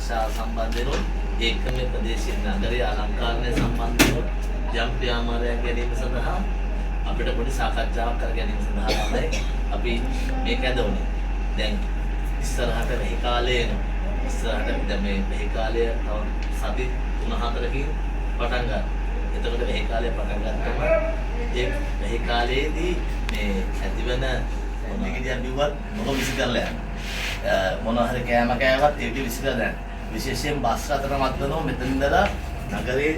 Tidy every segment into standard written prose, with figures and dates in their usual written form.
ආරක්ෂාව සම්බන්ධයෙන් ඒකම ප්‍රදේශයේ නගරයේ අලංකාරණය සම්බන්ධව යම් ක්‍රියාමාර්ගයක් ගැනීම සඳහා අපිට පොඩි සාකච්ඡාවක් කර ගැනීම සඳහා තමයි අපි මේක ඇදවුනේ. දැන් ඉස්සරහට වෙහි කාලේ එනවා. ඉස්සරහට දැන් මේ වෙහි කාලය තව සති 3-4කින් පටන් ගන්නවා. එතකොට වෙහි කාලය පටන් ගන්නකම ඒ වෙහි කාලයේදී මේ ඇතිවන මොනගිරියක් බිව්වත් මොන විසි කරලා යනවා. මොන හරි කෑම කෑවත් ඒක විසි කරලා යනවා. විශේෂයෙන් බස් රථ නවත්තනවා මෙතන ඉඳලා නගරේ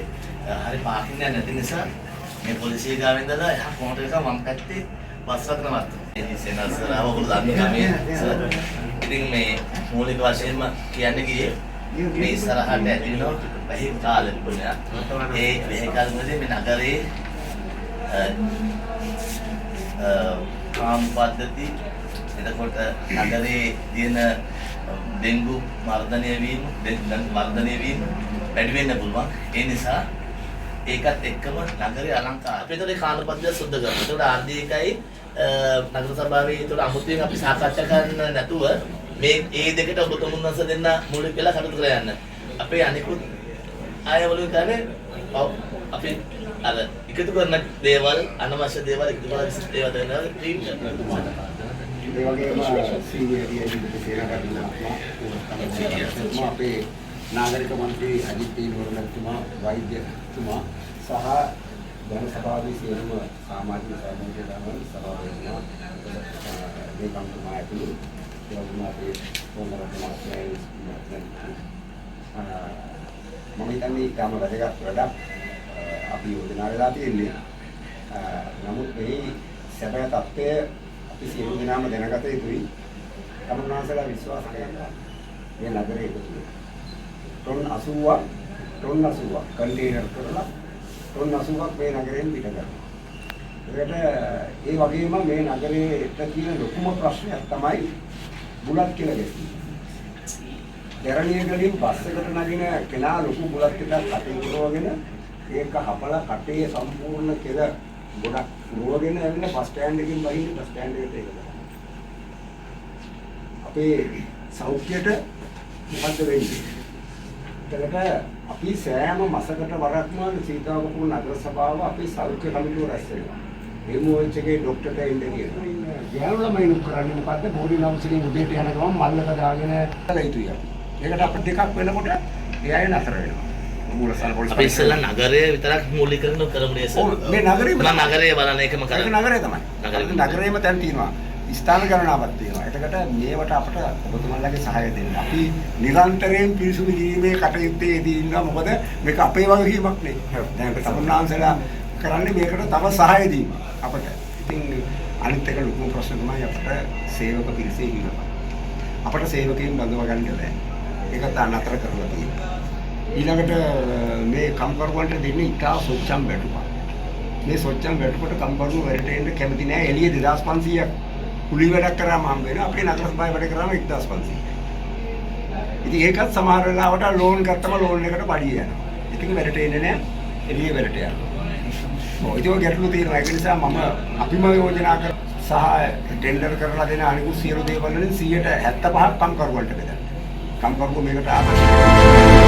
හරි පාර්කින් එක නැති නිසා මේ පොලිසිය ගාවෙන් ඉඳලා එහා කොමට එක වම් පැත්තේ බස් රථ නවත්තනවා. ඒ සෙනසරව ඔයගොල්ලෝ දන්නේ නැහැ. ඉතින් මේ මූලික වශයෙන්ම කියන්නේ ගියේ මේ ඉස්සරහට ඇති වෙන වෙහි කාලෙ පුණ්‍ය. ඒ වෙහි කාලෙදී මේ නගරේ කාම් පද්ධති එතකොට නගරේ තියෙන ඩෙන්ගු මර්ධනය වීම වැඩි වෙන්න පුළුවන්. ඒ නිසා ඒකත් එක්කම නගරේ අලංකාරය. අපි ඒතර කාල පද්ධතිය සුද්ධ කරනවා. ඒතකොට ආර්ථිකයි නගර සභාවේ ඒතර අමුතුවෙන් අපි සාකච්ඡා කරන්න නැතුව මේ ඒ දෙකට ඔබතුමුන් වහන්සේ දෙන්න මූලික වෙලා කටයුතු කරලා යන්න. අපේ අනිකුත් ආයවලුන් ගන්නේ අපි අර එකතු කරන දේවල් අනවශ්‍ය දේවල් එකතු කරලා ඒවා දෙනවා ක්ලීන් කරනවා. ඒ වගේම සීනියර් ඉදිරියට අපේ නාගරික මන්ත්‍රී අජිත් තීවරණතුමා වෛද්‍යතුමා සහ ජන සභාවේ සියලුම සමාජික සහභාගීන් සභාවේ මේ කම්තුමා ඇතුළු ඒ වගේම අපේ පොළොන්නරුව මම හිතන්නේ ඊටම වැදගත් වැඩක් අපි යෝජනා වෙලා තියෙන්නේ. නමුත් මේ සැබෑ තත්ත්වය අපි සියලු දෙනාම දැනගත යුතුයි. තමුන්වහන්සේලා විශ්වාස කරනවා මේ නගරයේ එකතු ටොන් 80ක් කන්ටේනර් කරලා ටොන් 80ක් මේ නගරයෙන් පිට කරනවා. ඒකට ඒ වගේම මේ නගරේට තියෙන ලොකුම ප්‍රශ්නයක් තමයි බුලත් කියලා ගැසීම. දැරණියගලින් බස් එකට නගින කෙනා ලොකු බුලත් එකක් කටේ පුරවගෙන ඒක හපලා කටේ සම්පූර්ණ කෙල ගොඩක් පුරවගෙන ඇවිල්ලා බස් ස්ටෑන්ඩ් එකකින් බහින්න බස් ස්ටෑන්ඩ් එකට ඒක දානවා. අපේ සෞඛ්‍යයට මොකද වෙන්නේ? ඒකට අපි සෑම මාසකට වරක්ම සීතාවකපුර නගර සභාව අපේ සෞඛ්‍ය කමිටුව රැස් වෙනවා. මේ මොහොත එකේ ડોක්ටර්ට එන්න කියනවා. ගෑනු ළමයින් කරන්නේ මොකද්ද? බෝඩි නවුසලින් උදේට යන ගමන් මල්ලක දාගෙන ලයිතුයි. ඒකට අපිට දෙකක් වෙනකොට ඒ අය නතර වෙනවා. අපි ඉස්සෙල්ලා නගරය විතරක් මූලික කරගෙන කරමු නේද? මේ නගරේ මම නගරය බලන එකම කරන්නේ. නගරේ තමයි. නගරේම දැන් තියෙනවා. ස්ථාන ගණනාවක් තියෙනවා. එතකොට මේවට අපට ඔබතුමන්ලාගේ සහාය දෙන්න. අපි නිරන්තරයෙන් පිරිසුදු කිරීමේ කටයුත්තේදී ඉන්නවා. මොකද මේක අපේ වගකීමක් නේ. දැන් අපි තමුන්නාන්සලා කරන්නේ මේකට තව සහාය දීම අපට. ඉතින් අනිත් එක ලොකුම ප්‍රශ්න තමයි අපට සේවක පිරිසේ හිමිකම. අපට සේවකයන් බඳව ගන්න බැහැ. ඒක අතර කරලා තියෙනවා. ඊළඟට මේ කම්කරුවන්ට දෙන්නේ ඉතා සොච්චම් වැටුපක්. මේ සොච්චම් වැටුපට කම්කරුවෝ වැඩට එන්න කැමති නැහැ. එළිය 2500ක් කුලි වැඩක් කරාම හම්බ වෙනවා. අපේ නගර සභාවේ වැඩ කරාම 1500. ඉතින් ඒකත් සමහර වෙලාවට ලෝන් ගත්තම ලෝන් එකට පඩිය යනවා. ඉතින් වැඩට එන්නේ නැහැ. එළිය වැඩට යනවා. ඒක ගැටලු තියෙනවා. ඒක නිසා මම අපිම යෝජනා කර සහ ටෙන්ඩර් කරලා දෙන අනිකුත් සියලු දේවල් වලින් 75% කම්කරුවන්ට බෙදන්න. කම්කරුවෝ මේකට ආපස්සට